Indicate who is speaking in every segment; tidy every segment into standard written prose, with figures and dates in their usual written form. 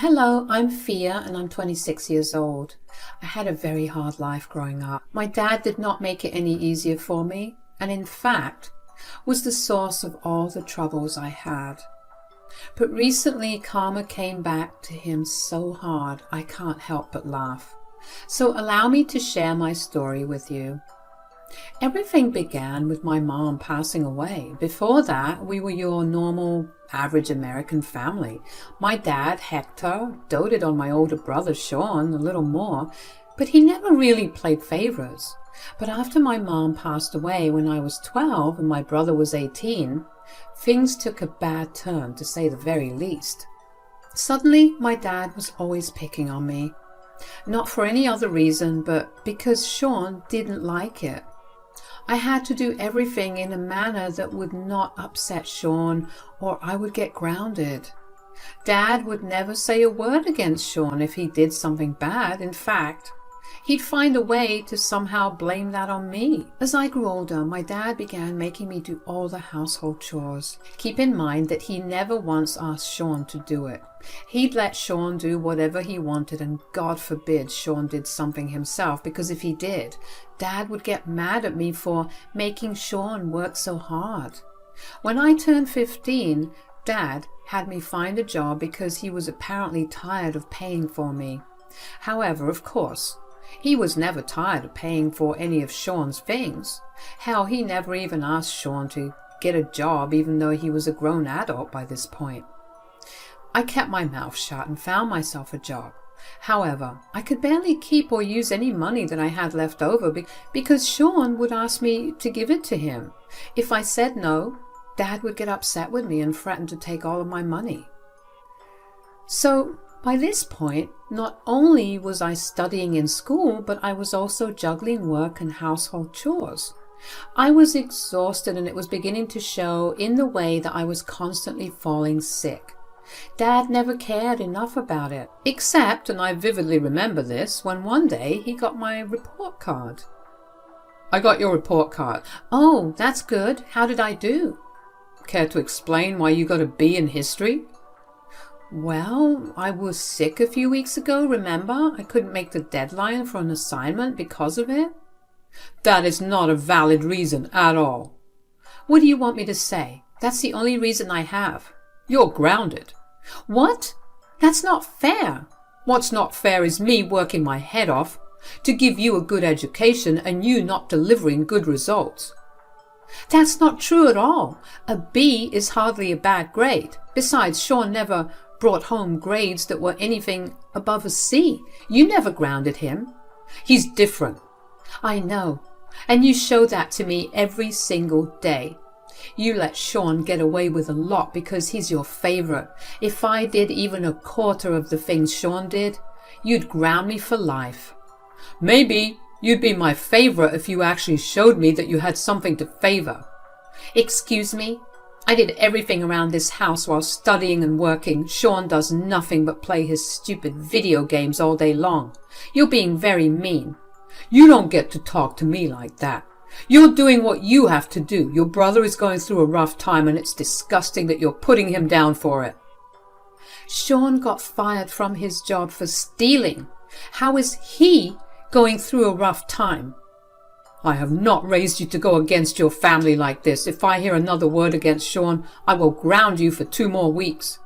Speaker 1: Hello, I'm Fia and I'm 26 years old. I had a very hard life growing up. My dad did not make it any easier for me, and in fact was the source of all the troubles I had. But recently karma came back to him so hard I can't help but laugh. So allow me to share my story with you. Everything began with my mom passing away. Before that, we were your normal, average American family. My dad, Hector, doted on my older brother, Sean, a little more, but he never really played favorites. But after my mom passed away when I was 12 and my brother was 18, things took a bad turn, to say the very least. Suddenly, my dad was always picking on me. Not for any other reason, but because Sean didn't like it. I had to do everything in a manner that would not upset Sean, or I would get grounded. Dad would never say a word against Sean if he did something bad. In fact, he'd find a way to somehow blame that on me. As I grew older, my dad began making me do all the household chores. Keep in mind that he never once asked Sean to do it. He'd let Sean do whatever he wanted, and God forbid Sean did something himself, because if he did, Dad would get mad at me for making Sean work so hard. When I turned 15, Dad had me find a job because he was apparently tired of paying for me. However, of course, he was never tired of paying for any of Sean's things. Hell, he never even asked Sean to get a job, even though he was a grown adult by this point. I kept my mouth shut and found myself a job. However, I could barely keep or use any money that I had left over because Sean would ask me to give it to him. If I said no, Dad would get upset with me and threaten to take all of my money. So, by this point, not only was I studying in school, but I was also juggling work and household chores. I was exhausted, and it was beginning to show in the way that I was constantly falling sick. Dad never cared enough about it, except, and I vividly remember this, when one day he got my report card. "I got your report card." "Oh, that's good. How did I do?" "Care to explain why you got a B in history?" "Well, I was sick a few weeks ago, remember? I couldn't make the deadline for an assignment because of it." "That is not a valid reason at all." "What do you want me to say? That's the only reason I have." "You're grounded." "What? That's not fair." "What's not fair is me working my head off to give you a good education and you not delivering good results." "That's not true at all. A B is hardly a bad grade. Besides, Sean never brought home grades that were anything above a C. You never grounded him." "He's different." "I know, and you show that to me every single day. You let Sean get away with a lot because he's your favorite. If I did even a quarter of the things Sean did, you'd ground me for life." "Maybe you'd be my favorite if you actually showed me that you had something to favor." "Excuse me? I did everything around this house while studying and working. Sean does nothing but play his stupid video games all day long. You're being very mean." "You don't get to talk to me like that. You're doing what you have to do. Your brother is going through a rough time, and it's disgusting that you're putting him down for it." "Sean got fired from his job for stealing. How is he going through a rough time?" "I have not raised you to go against your family like this. If I hear another word against Sean, I will ground you for 2 more weeks."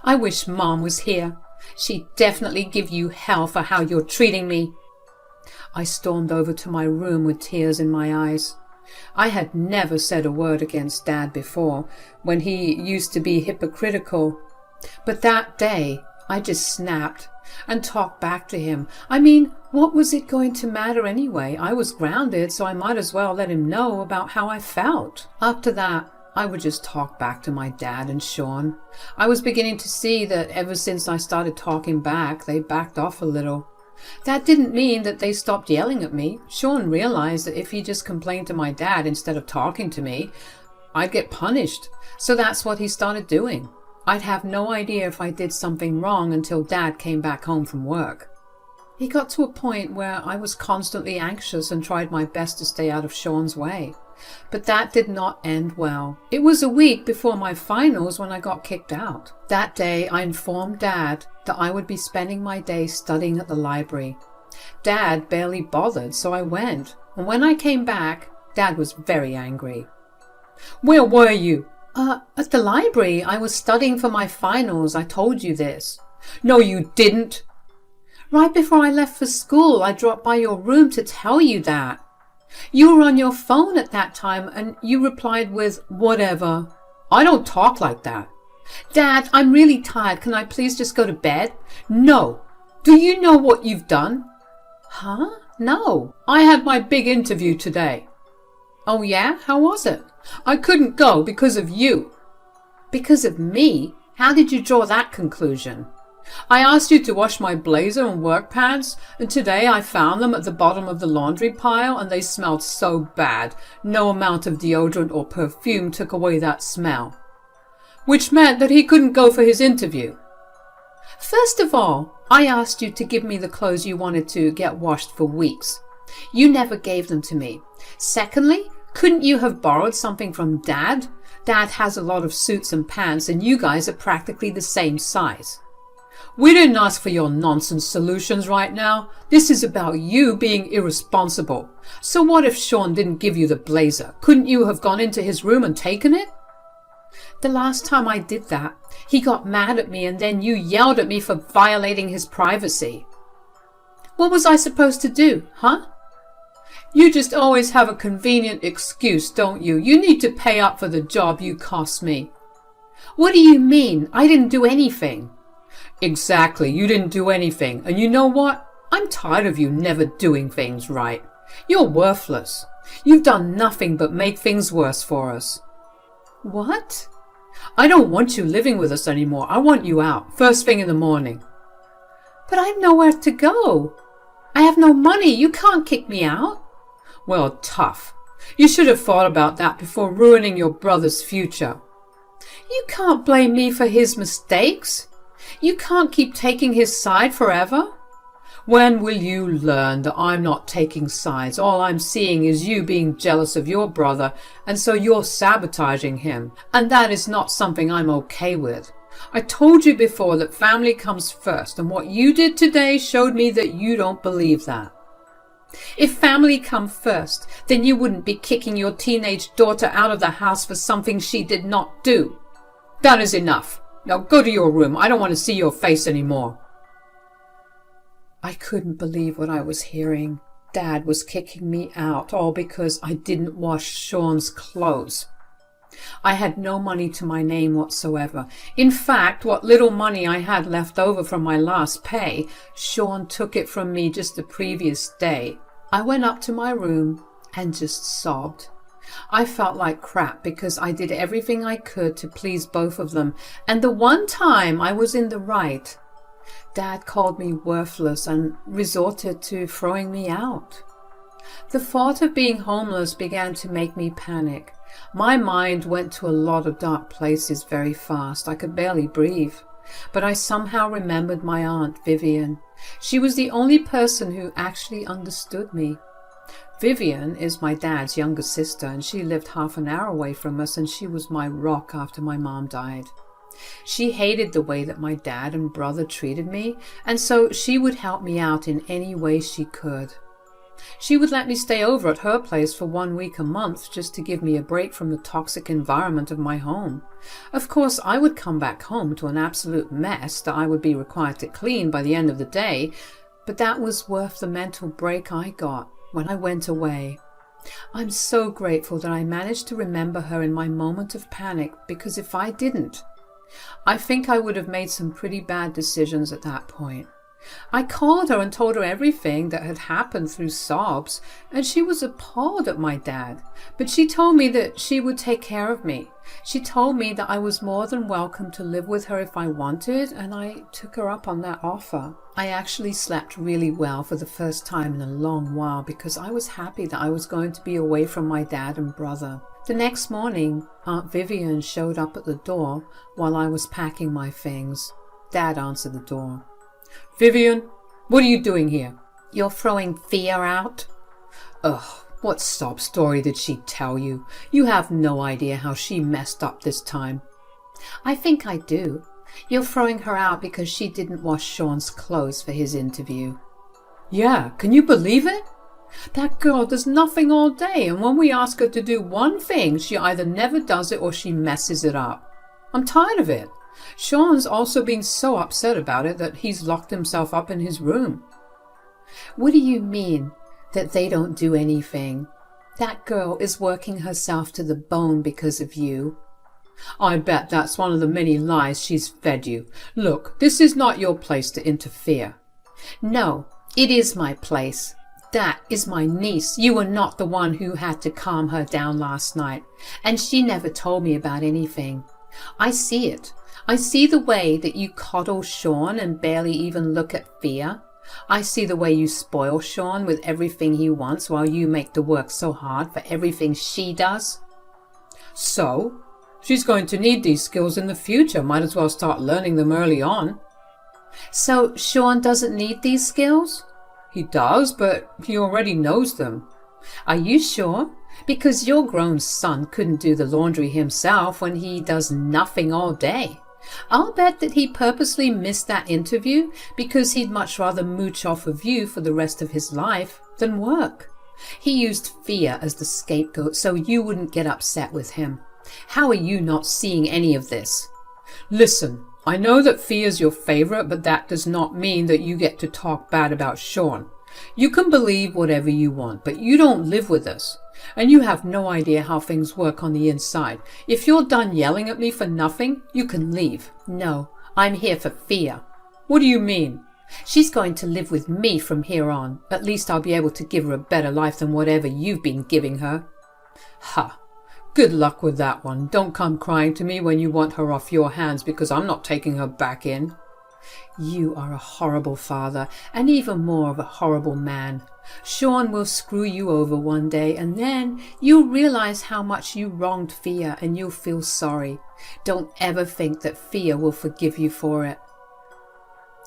Speaker 1: "I wish Mom was here. She'd definitely give you hell for how you're treating me." I stormed over to my room with tears in my eyes. I had never said a word against Dad before, when he used to be hypocritical. But that day, I just snapped and talked back to him. I mean, what was it going to matter anyway? I was grounded, so I might as well let him know about how I felt. After that, I would just talk back to my dad and Sean. I was beginning to see that ever since I started talking back, they backed off a little. That didn't mean that they stopped yelling at me. Sean realized that if he just complained to my dad instead of talking to me, I'd get punished. So that's what he started doing. I'd have no idea if I did something wrong until Dad came back home from work. He got to a point where I was constantly anxious and tried my best to stay out of Sean's way. But that did not end well. It was a week before my finals when I got kicked out. That day, I informed Dad that I would be spending my day studying at the library. Dad barely bothered, so I went. And when I came back, Dad was very angry. "Where were you?" At the library. I was studying for my finals. I told you this." "No, you didn't." "Right before I left for school, I dropped by your room to tell you that. You were on your phone at that time and you replied with, 'Whatever.' I don't talk like that." "Dad, I'm really tired. Can I please just go to bed?" "No. Do you know what you've done?" "Huh? No." "I had my big interview today." "Oh yeah? How was it?" "I couldn't go because of you." "Because of me? How did you draw that conclusion?" "I asked you to wash my blazer and work pants, and today I found them at the bottom of the laundry pile and they smelled so bad. No amount of deodorant or perfume took away that smell." "Which meant that he couldn't go for his interview." "First of all, I asked you to give me the clothes you wanted to get washed for weeks. You never gave them to me. Secondly, couldn't you have borrowed something from Dad? Dad has a lot of suits and pants and you guys are practically the same size." "We didn't ask for your nonsense solutions right now. This is about you being irresponsible. So what if Sean didn't give you the blazer? Couldn't you have gone into his room and taken it?" "The last time I did that, he got mad at me and then you yelled at me for violating his privacy." "What was I supposed to do, huh?" "You just always have a convenient excuse, don't you? You need to pay up for the job you cost me." "What do you mean? I didn't do anything." "Exactly, you didn't do anything. And you know what? I'm tired of you never doing things right. You're worthless. You've done nothing but make things worse for us." "What?" "I don't want you living with us anymore. I want you out, first thing in the morning." "But I've nowhere to go. I have no money. You can't kick me out." "Well, tough. You should have thought about that before ruining your brother's future." "You can't blame me for his mistakes. You can't keep taking his side forever." "When will you learn that I'm not taking sides? All I'm seeing is you being jealous of your brother, and so you're sabotaging him. And that is not something I'm okay with. I told you before that family comes first, and what you did today showed me that you don't believe that." "If family come first, then you wouldn't be kicking your teenage daughter out of the house for something she did not do." "That is enough. Now go to your room. I don't want to see your face anymore." I couldn't believe what I was hearing. Dad was kicking me out, all because I didn't wash Sean's clothes. I had no money to my name whatsoever. In fact, what little money I had left over from my last pay, Sean took it from me just the previous day. I went up to my room and just sobbed. I felt like crap because I did everything I could to please both of them, and the one time I was in the right, Dad called me worthless and resorted to throwing me out. The thought of being homeless began to make me panic. My mind went to a lot of dark places very fast. I could barely breathe. But I somehow remembered my Aunt Vivian. She was the only person who actually understood me. Vivian is my dad's younger sister, and she lived half an hour away from us, and she was my rock after my mom died. She hated the way that my dad and brother treated me, and so she would help me out in any way she could. She would let me stay over at her place for 1 week a month just to give me a break from the toxic environment of my home. Of course, I would come back home to an absolute mess that I would be required to clean by the end of the day, but that was worth the mental break I got when I went away. I'm so grateful that I managed to remember her in my moment of panic, because if I didn't, I think I would have made some pretty bad decisions at that point. I called her and told her everything that had happened through sobs, and she was appalled at my dad. But she told me that she would take care of me. She told me that I was more than welcome to live with her if I wanted, and I took her up on that offer. I actually slept really well for the first time in a long while because I was happy that I was going to be away from my dad and brother. The next morning, Aunt Vivian showed up at the door while I was packing my things. Dad answered the door. "Vivian, what are you doing here?" "You're throwing Thea out?" "Ugh, What sob story did she tell you? You have no idea how she messed up this time. I think I do. You're throwing her out because she didn't wash Sean's clothes for his interview. Yeah, can you believe it? That girl does nothing all day, and when we ask her to do one thing, she either never does it or she messes it up. I'm tired of it. Sean's also been so upset about it that he's locked himself up in his room. What do you mean, that they don't do anything? That girl is working herself to the bone because of you. I bet that's one of the many lies she's fed you. Look, this is not your place to interfere. No, it is my place. That is my niece. You were not the one who had to calm her down last night, and she never told me about anything. I see it. I see the way that you coddle Sean and barely even look at Fia. I see the way you spoil Sean with everything he wants while you make the work so hard for everything she does. So, she's going to need these skills in the future. Might as well start learning them early on. So Sean doesn't need these skills? He does, but he already knows them. Are you sure? Because your grown son couldn't do the laundry himself when he does nothing all day. I'll bet that he purposely missed that interview because he'd much rather mooch off of you for the rest of his life than work. He used Fia as the scapegoat so you wouldn't get upset with him. How are you not seeing any of this? Listen, I know that Fia's your favorite, but that does not mean that you get to talk bad about Sean. You can believe whatever you want, but you don't live with us, and you have no idea how things work on the inside. If you're done yelling at me for nothing, you can leave. No, I'm here for Fia. What do you mean? She's going to live with me from here on. At least I'll be able to give her a better life than whatever you've been giving her. Ha! Good luck with that one. Don't come crying to me when you want her off your hands, because I'm not taking her back in. You are a horrible father, and even more of a horrible man. Sean will screw you over one day, and then you'll realize how much you wronged Fia, and you'll feel sorry. Don't ever think that Fia will forgive you for it.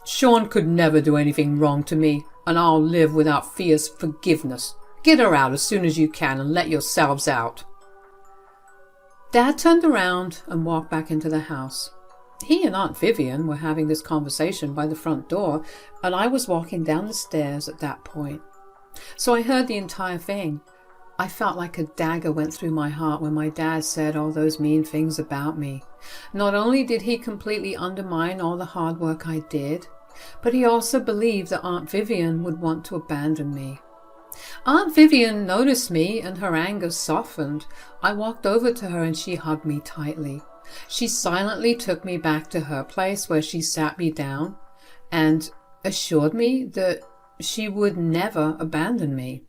Speaker 1: Sean could never do anything wrong to me, and I'll live without Fia's forgiveness. Get her out as soon as you can, and let yourselves out. Dad turned around and walked back into the house. He and Aunt Vivian were having this conversation by the front door, and I was walking down the stairs at that point. So I heard the entire thing. I felt like a dagger went through my heart when my dad said all those mean things about me. Not only did he completely undermine all the hard work I did, but he also believed that Aunt Vivian would want to abandon me. Aunt Vivian noticed me and her anger softened. I walked over to her and she hugged me tightly. She silently took me back to her place where she sat me down and assured me that she would never abandon me.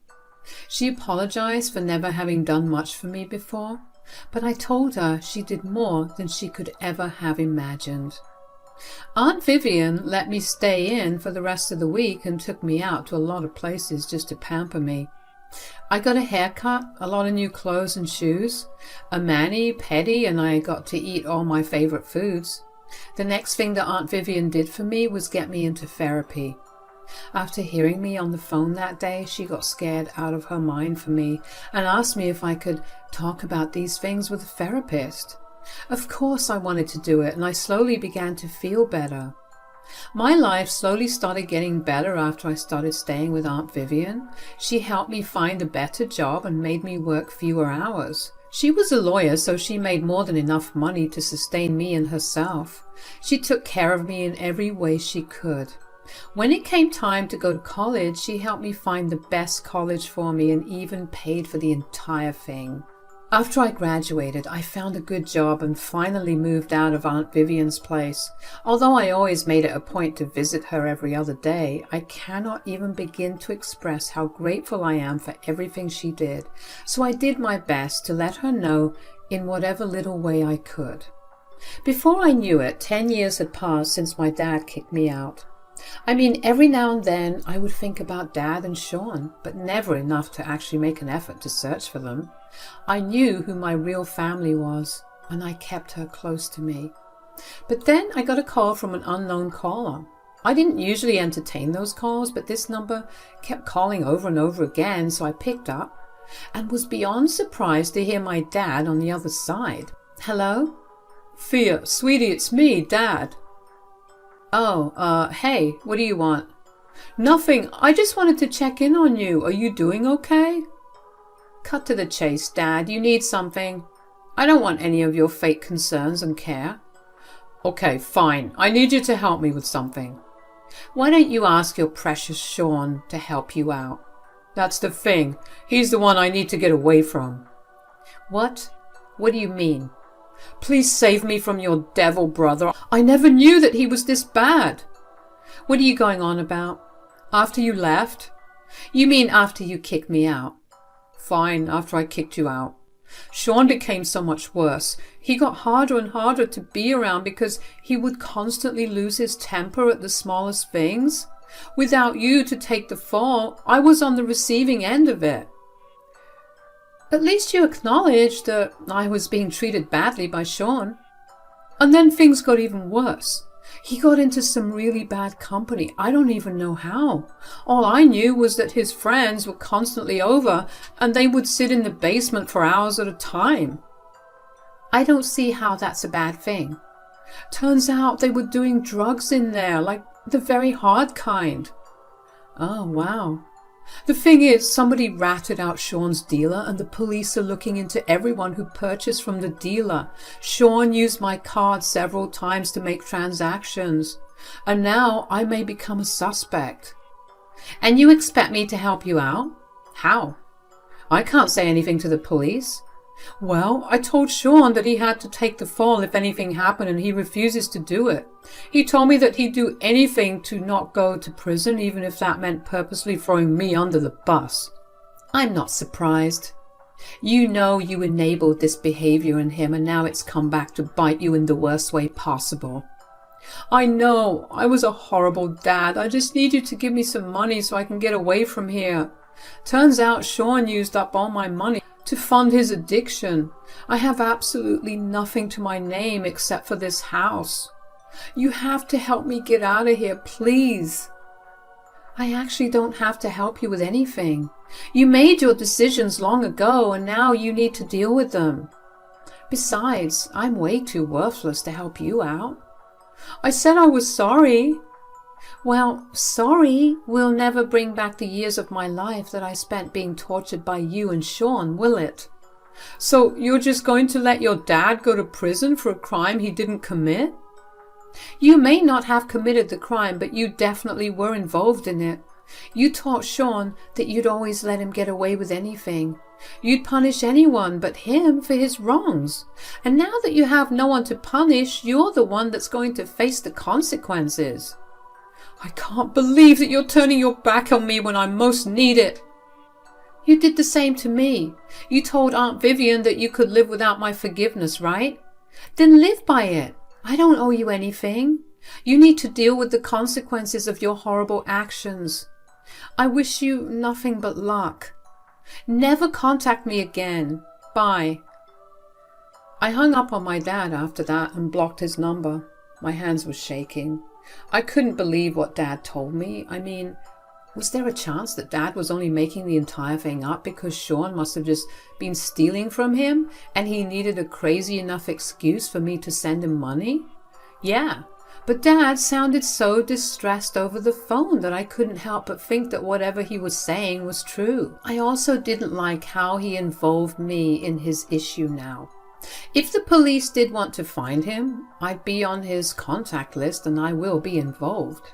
Speaker 1: She apologized for never having done much for me before, but I told her she did more than she could ever have imagined. Aunt Vivian let me stay in for the rest of the week and took me out to a lot of places just to pamper me. I got a haircut, a lot of new clothes and shoes, a mani-pedi, and I got to eat all my favorite foods. The next thing that Aunt Vivian did for me was get me into therapy. After hearing me on the phone that day, she got scared out of her mind for me and asked me if I could talk about these things with a therapist. Of course I wanted to do it, and I slowly began to feel better. My life slowly started getting better after I started staying with Aunt Vivian. She helped me find a better job and made me work fewer hours. She was a lawyer, so she made more than enough money to sustain me and herself. She took care of me in every way she could. When it came time to go to college, she helped me find the best college for me and even paid for the entire thing. After I graduated, I found a good job and finally moved out of Aunt Vivian's place. Although I always made it a point to visit her every other day, I cannot even begin to express how grateful I am for everything she did. So I did my best to let her know in whatever little way I could. Before I knew it, 10 years had passed since my dad kicked me out. I mean, every now and then I would think about Dad and Sean, but never enough to actually make an effort to search for them. I knew who my real family was, and I kept her close to me. But then I got a call from an unknown caller. I didn't usually entertain those calls, but this number kept calling over and over again, so I picked up. and was beyond surprised to hear my dad on the other side. "Hello?" "Fia, sweetie, it's me, Dad." "Oh, hey, what do you want?" "Nothing, I just wanted to check in on you. Are you doing okay?" "Cut to the chase, Dad. You need something?" "I don't want any of your fake concerns and care." "Okay, fine. I need you to help me with something." "Why don't you ask your precious Sean to help you out?" "That's the thing. He's the one I need to get away from." "What? What do you mean?" "Please save me from your devil brother. I never knew that he was this bad." "What are you going on about?" "After you left." "You mean after you kicked me out?" "Fine, after I kicked you out. Sean became so much worse. He got harder and harder to be around because he would constantly lose his temper at the smallest things. Without you to take the fall, I was on the receiving end of it." "At least you acknowledged that I was being treated badly by Sean." "And then things got even worse. He got into some really bad company. I don't even know how. All I knew was that his friends were constantly over and they would sit in the basement for hours at a time." "I don't see how that's a bad thing." "Turns out they were doing drugs in there, like the very hard kind." "Oh, wow." "The thing is, somebody ratted out Sean's dealer and the police are looking into everyone who purchased from the dealer. Sean used my card several times to make transactions, and now I may become a suspect." "And you expect me to help you out? How?" "I can't say anything to the police." "Well, I told Sean that he had to take the fall if anything happened, and he refuses to do it. He told me that he'd do anything to not go to prison, even if that meant purposely throwing me under the bus." "I'm not surprised. You know you enabled this behavior in him, and now it's come back to bite you in the worst way possible." "I know. I was a horrible dad. I just need you to give me some money so I can get away from here. Turns out Sean used up all my money to fund his addiction. I have absolutely nothing to my name except for this house. You have to help me get out of here, please." "I actually don't have to help you with anything. You made your decisions long ago and now you need to deal with them. Besides, I'm way too worthless to help you out." "I said I was sorry." "Well, sorry will never bring back the years of my life that I spent being tortured by you and Sean, will it?" "So you're just going to let your dad go to prison for a crime he didn't commit?" "You may not have committed the crime, but you definitely were involved in it. You taught Sean that you'd always let him get away with anything. You'd punish anyone but him for his wrongs. And now that you have no one to punish, you're the one that's going to face the consequences." "I can't believe that you're turning your back on me when I most need it." "You did the same to me. You told Aunt Vivian that you could live without my forgiveness, right? Then live by it. I don't owe you anything. You need to deal with the consequences of your horrible actions. I wish you nothing but luck. Never contact me again. Bye." I hung up on my dad after that and blocked his number. My hands were shaking. I couldn't believe what Dad told me. I mean, was there a chance that Dad was only making the entire thing up because Sean must have just been stealing from him and he needed a crazy enough excuse for me to send him money? Yeah, but Dad sounded so distressed over the phone that I couldn't help but think that whatever he was saying was true. I also didn't like how he involved me in his issue now. If the police did want to find him, I'd be on his contact list and I will be involved.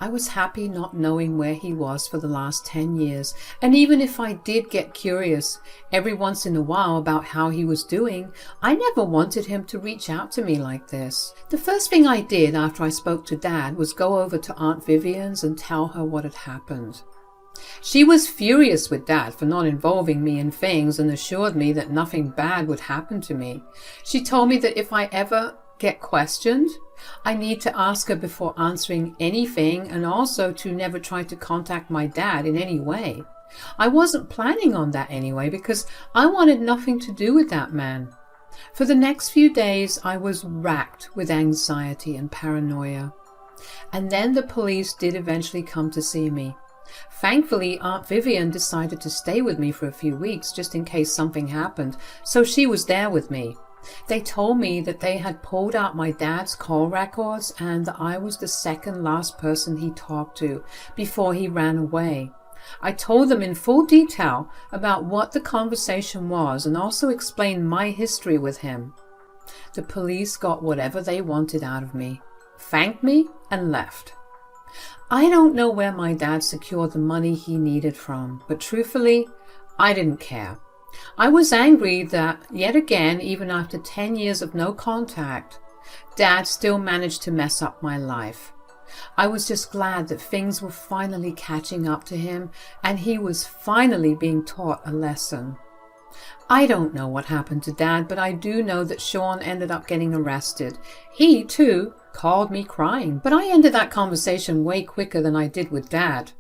Speaker 1: I was happy not knowing where he was for the last 10 years, and even if I did get curious every once in a while about how he was doing, I never wanted him to reach out to me like this. The first thing I did after I spoke to Dad was go over to Aunt Vivian's and tell her what had happened. She was furious with Dad for not involving me in things and assured me that nothing bad would happen to me. She told me that if I ever get questioned, I need to ask her before answering anything, and also to never try to contact my dad in any way. I wasn't planning on that anyway because I wanted nothing to do with that man. For the next few days I was racked with anxiety and paranoia. And then the police did eventually come to see me. Thankfully, Aunt Vivian decided to stay with me for a few weeks just in case something happened, so she was there with me. They told me that they had pulled out my dad's call records and that I was the second last person he talked to before he ran away. I told them in full detail about what the conversation was and also explained my history with him. The police got whatever they wanted out of me, thanked me, and left. I don't know where my dad secured the money he needed from, but truthfully, I didn't care. I was angry that, yet again, even after 10 years of no contact, Dad still managed to mess up my life. I was just glad that things were finally catching up to him and he was finally being taught a lesson. I don't know what happened to Dad, but I do know that Sean ended up getting arrested. He, too, called me crying, but I ended that conversation way quicker than I did with Dad.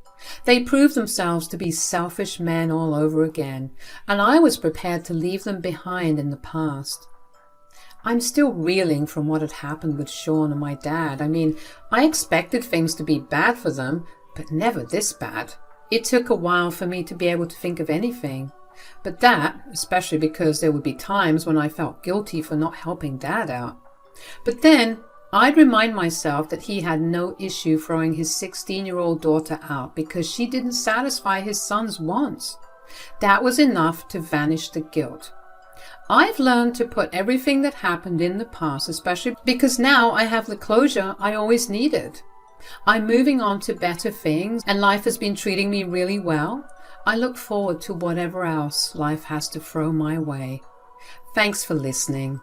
Speaker 1: They proved themselves to be selfish men all over again, and I was prepared to leave them behind in the past. I'm still reeling from what had happened with Sean and my dad. I expected things to be bad for them, but never this bad. It took a while for me to be able to think of anything. But that, especially because there would be times when I felt guilty for not helping Dad out. But then I'd remind myself that he had no issue throwing his 16-year-old daughter out because she didn't satisfy his son's wants. That was enough to vanish the guilt. I've learned to put everything that happened in the past, especially because now I have the closure I always needed. I'm moving on to better things, and life has been treating me really well. I look forward to whatever else life has to throw my way. Thanks for listening.